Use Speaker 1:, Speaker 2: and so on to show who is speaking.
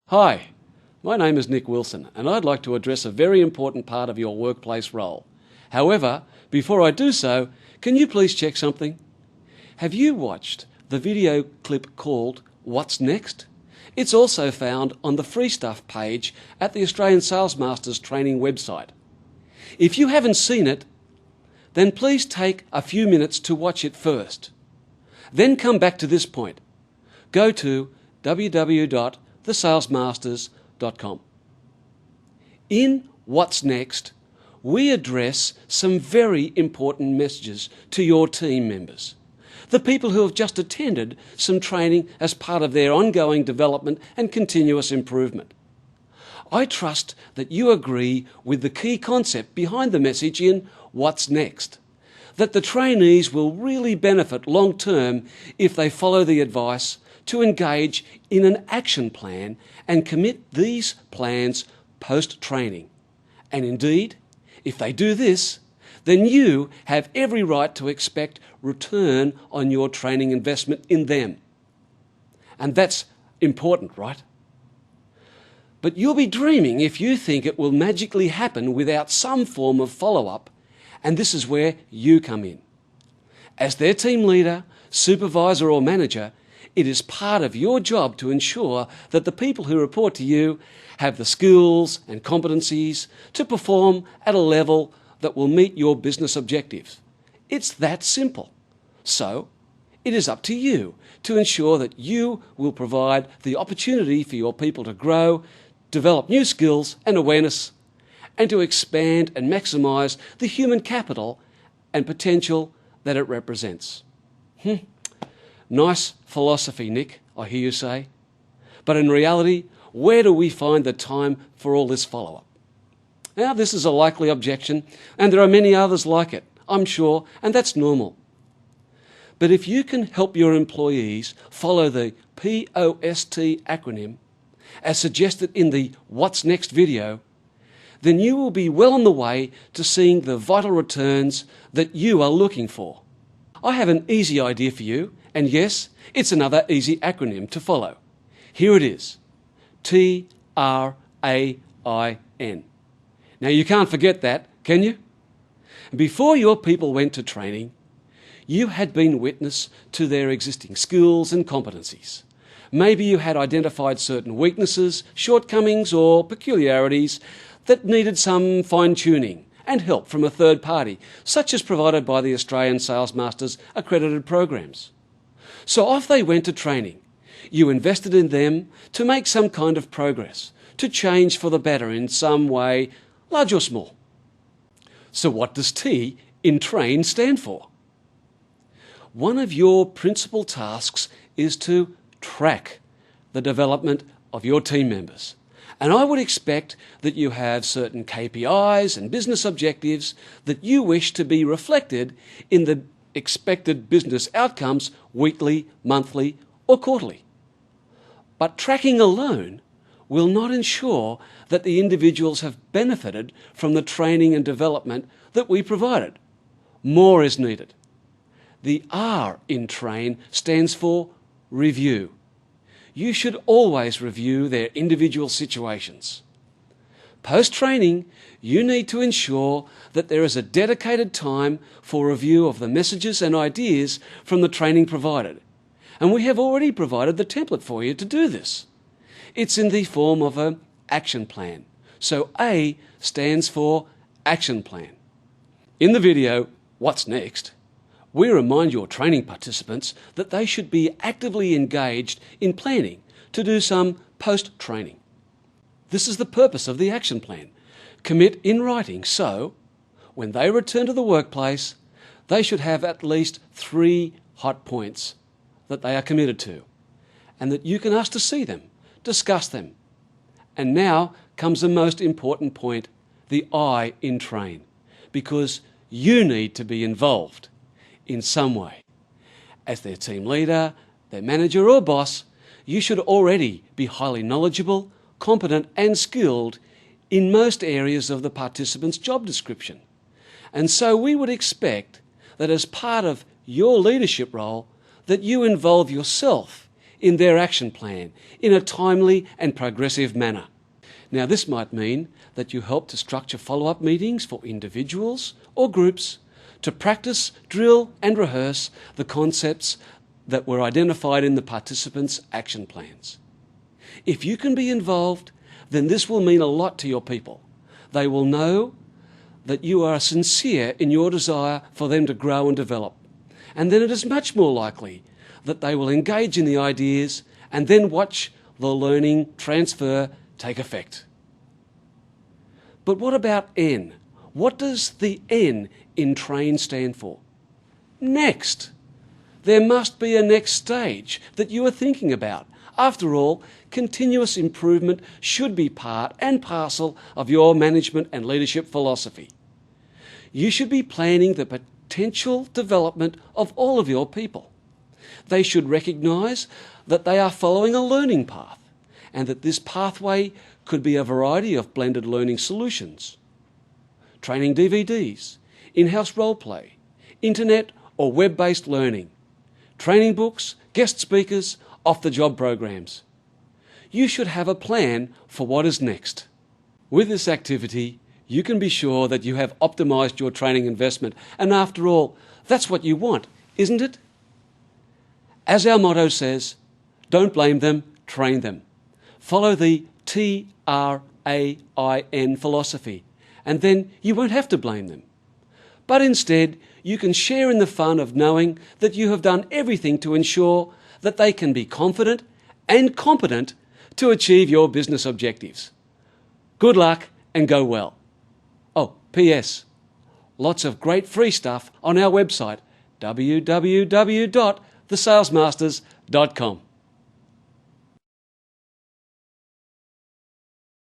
Speaker 1: Hi, my name is Nick Wilson and I'd like to address a very important part of your workplace role. However, before I do so, can you please check something? Have you watched the video clip called What's Next? It's also found on the Free Stuff page at the Australian Salesmasters training website. If you haven't seen it, then please take a few minutes to watch it first. Then come back to this point. Go to www.thesalesmasters.com. In What's Next, we address some very important messages to your team members, the people who have just attended some training as part of their ongoing development and continuous improvement. I trust that you agree with the key concept behind the message in What's Next, that the trainees will really benefit long term if they follow the advice to engage in an action plan and commit these plans post-training. And indeed, if they do this, then you have every right to expect return on your training investment in them. And that's important, right? But you'll be dreaming if you think it will magically happen without some form of follow-up, and this is where you come in. As their team leader, supervisor or manager, it is part of your job to ensure that the people who report to you have the skills and competencies to perform at a level that will meet your business objectives. It's that simple. So, it is up to you to ensure that you will provide the opportunity for your people to grow, develop new skills and awareness, and to expand and maximise the human capital and potential that it represents. Nice philosophy, Nick, I hear you say. But in reality, where do we find the time for all this follow-up? Now, this is a likely objection, and there are many others like it, I'm sure, and that's normal. But if you can help your employees follow the POST acronym, as suggested in the What's Next video, then you will be well on the way to seeing the vital returns that you are looking for. I have an easy idea for you, and yes, it's another easy acronym to follow. Here it is, TRAIN. Now you can't forget that, can you? Before your people went to training, you had been witness to their existing skills and competencies. Maybe you had identified certain weaknesses, shortcomings or peculiarities that needed some fine-tuning and help from a third party, such as provided by the Australian Salesmasters accredited programs. So off they went to training. You invested in them to make some kind of progress, to change for the better in some way, large or small. So what does T in TRAIN stand for? One of your principal tasks is to track the development of your team members. And I would expect that you have certain KPIs and business objectives that you wish to be reflected in the expected business outcomes weekly, monthly, or quarterly. But tracking alone will not ensure that the individuals have benefited from the training and development that we provided. More is needed. The R in TRAIN stands for review. You should always review their individual situations. Post-training, you need to ensure that there is a dedicated time for review of the messages and ideas from the training provided. And we have already provided the template for you to do this. It's in the form of an action plan. So A stands for action plan. In the video, What's Next?, we remind your training participants that they should be actively engaged in planning to do some post-training. This is the purpose of the action plan. Commit in writing so, when they return to the workplace, they should have at least 3 hot points that they are committed to, and that you can ask to see them, discuss them. And now comes the most important point, the I in TRAIN, because you need to be involved in some way. As their team leader, their manager or boss, you should already be highly knowledgeable, competent and skilled in most areas of the participant's job description. And so we would expect that as part of your leadership role, that you involve yourself in their action plan in a timely and progressive manner. Now, this might mean that you help to structure follow-up meetings for individuals or groups to practice, drill and rehearse the concepts that were identified in the participants' action plans. If you can be involved, then this will mean a lot to your people. They will know that you are sincere in your desire for them to grow and develop. And then it is much more likely that they will engage in the ideas and then watch the learning transfer take effect. But what about N? What does the N in train stand for? Next. There must be a next stage that you are thinking about. After all, continuous improvement should be part and parcel of your management and leadership philosophy. You should be planning the potential development of all of your people. They should recognise that they are following a learning path and that this pathway could be a variety of blended learning solutions. Training DVDs, in-house role play, internet or web-based learning, training books, guest speakers, off-the-job programs. You should have a plan for what is next. With this activity, you can be sure that you have optimised your training investment, and after all, that's what you want, isn't it? As our motto says, don't blame them, train them. Follow the TRAIN philosophy, and then you won't have to blame them. But instead, you can share in the fun of knowing that you have done everything to ensure that they can be confident and competent to achieve your business objectives. Good luck and go well. Oh, P.S. Lots of great free stuff on our website, www.thesalesmasters.com.